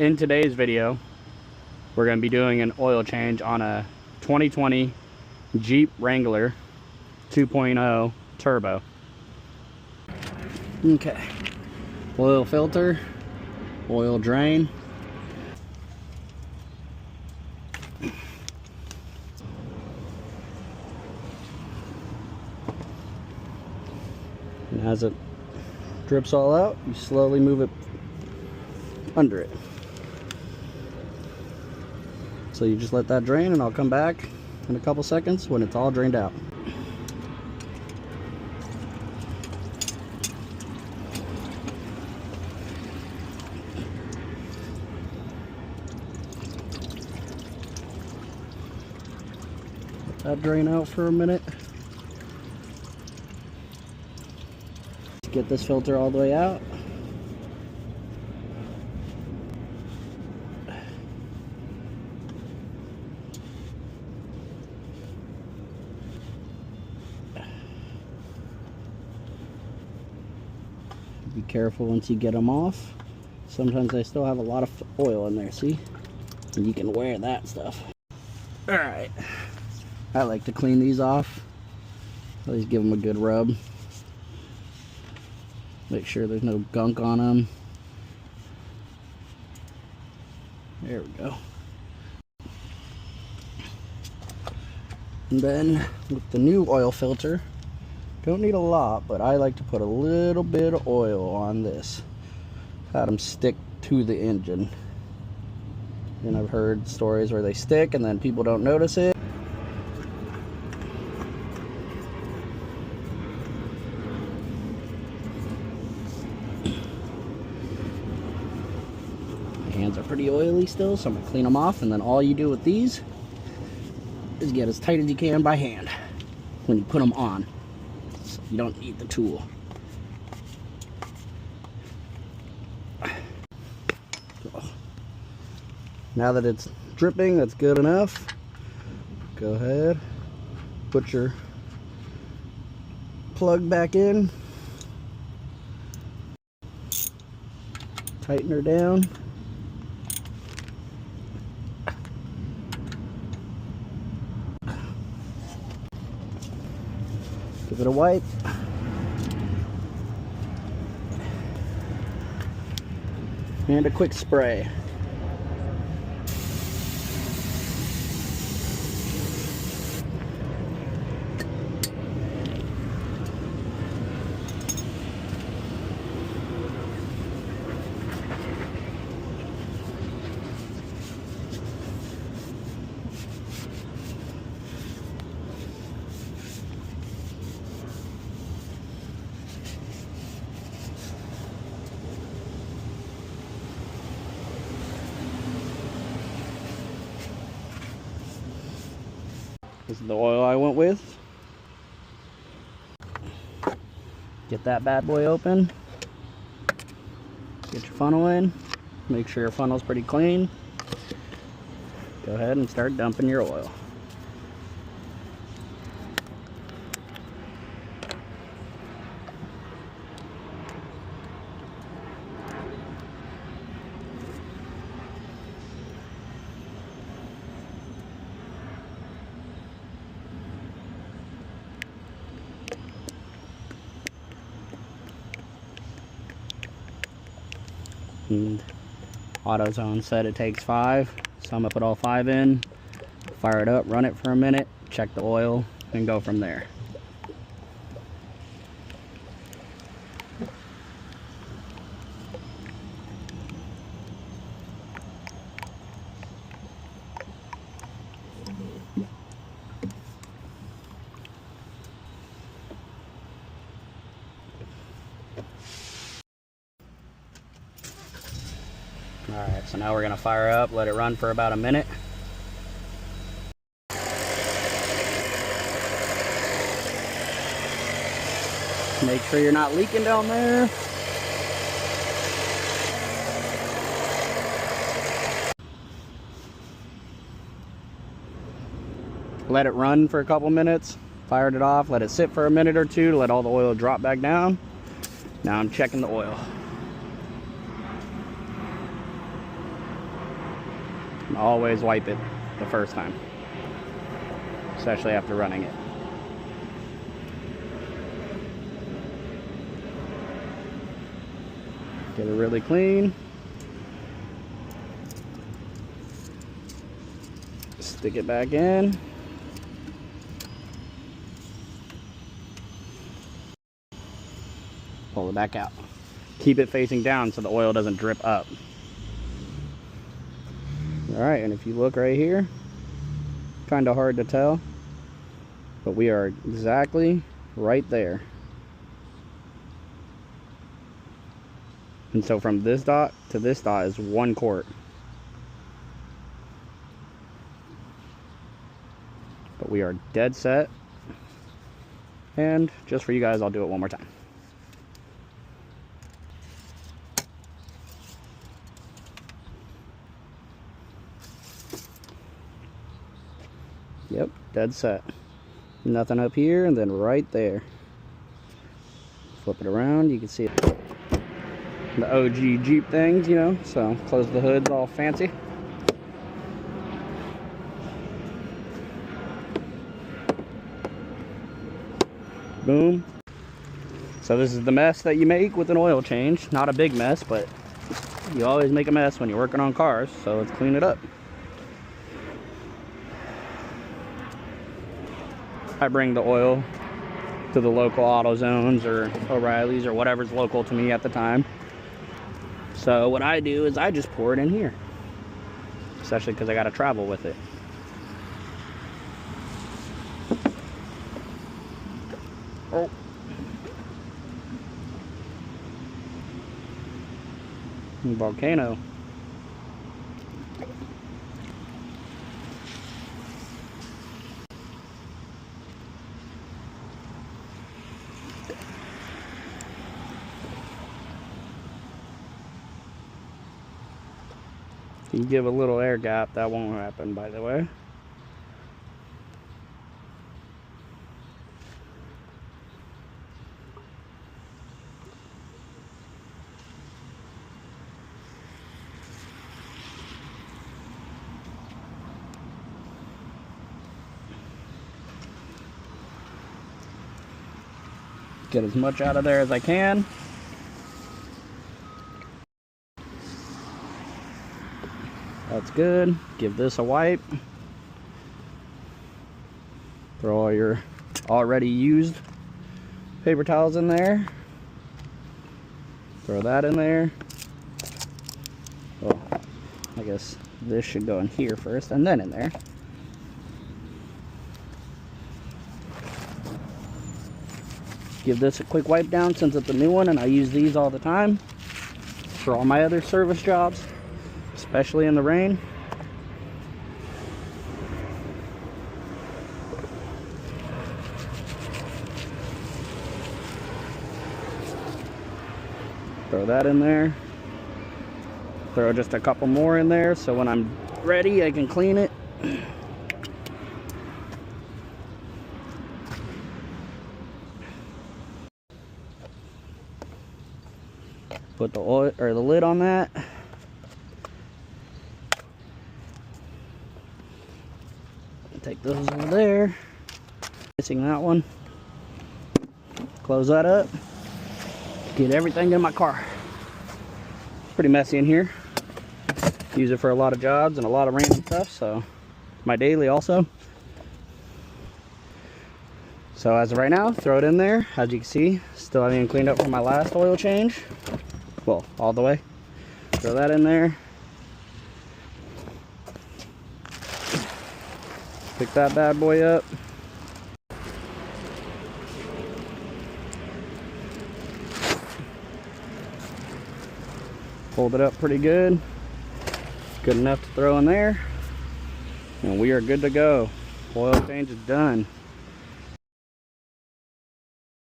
In today's video, we're going to be doing an oil change on a 2020 Jeep Wrangler 2.0 turbo. Okay, oil filter, oil drain. And as it drips all out, you slowly move it under it. So you just let that drain, and I'll come back in a couple seconds when it's all drained out. Let that drain out for a minute. Get this filter all the way out. Be careful once you get them off. Sometimes they still have a lot of oil in there, see? And you can wear that stuff. Alright, I like to clean these off. Always give them a good rub. Make sure there's no gunk on them. There we go. And then with the new oil filter, don't need a lot, but I like to put a little bit of oil on this. Had them stick to the engine. And I've heard stories where they stick and then people don't notice it. My hands are pretty oily still, so I'm gonna clean them off, and then all you do with these is get as tight as you can by hand when you put them on. So you don't need the tool. Now that it's dripping, that's good enough. Go ahead, put your plug back in, tighten her down. Give it a wipe. And a quick spray. This is the oil I went with. Get that bad boy open. Get your funnel in. Make sure your funnel's pretty clean. Go ahead and start dumping your oil. And AutoZone said it takes 5, so I'm gonna put all 5 in, fire it up, run it for a minute, check the oil, and go from there. Alright, so now we're going to fire up, let it run for about a minute. Make sure you're not leaking down there. Let it run for a couple minutes, fired it off, let it sit for a minute or two to let all the oil drop back down. Now I'm checking the oil. And always wipe it the first time, especially after running it. Get it really clean. Stick it back in. Pull it back out. Keep it facing down so the oil doesn't drip up. Alright, and if you look right here, kind of hard to tell, but we are exactly right there. And so from this dot to this dot is 1 quart. But we are dead set. And just for you guys, I'll do it one more time. Yep, dead set. Nothing up here, and then right there. Flip it around, you can see it. The OG Jeep things, you know, so close the hoods all fancy. Boom. So this is the mess that you make with an oil change. Not a big mess, but you always make a mess when you're working on cars, so let's clean it up. I bring the oil to the local AutoZones or O'Reilly's or whatever's local to me at the time. So what I do is I just pour it in here, especially because I got to travel with it. Oh. Volcano. You give a little air gap, that won't happen, by the way. Get as much out of there as I can. That's good. Give this a wipe. Throw all your already used paper towels in there. Throw that in there. Well, I guess this should go in here first and then in there. Give this a quick wipe down since it's a new one and I use these all the time for all my other service jobs, especially in the rain. Throw that in there. Throw just a couple more in there so when I'm ready I can clean it. Put the oil or the lid on that. Take those over there. Missing that one. Close that up. Get everything in my car. It's pretty messy in here. Use it for a lot of jobs and a lot of random stuff, so my daily also. So as of right now, throw it in there. As you can see, still haven't even cleaned up from my last oil change. Well, all the way. Throw that in there. Pick that bad boy up. Fold it up pretty good. Good enough to throw in there. And we are good to go. Oil change is done.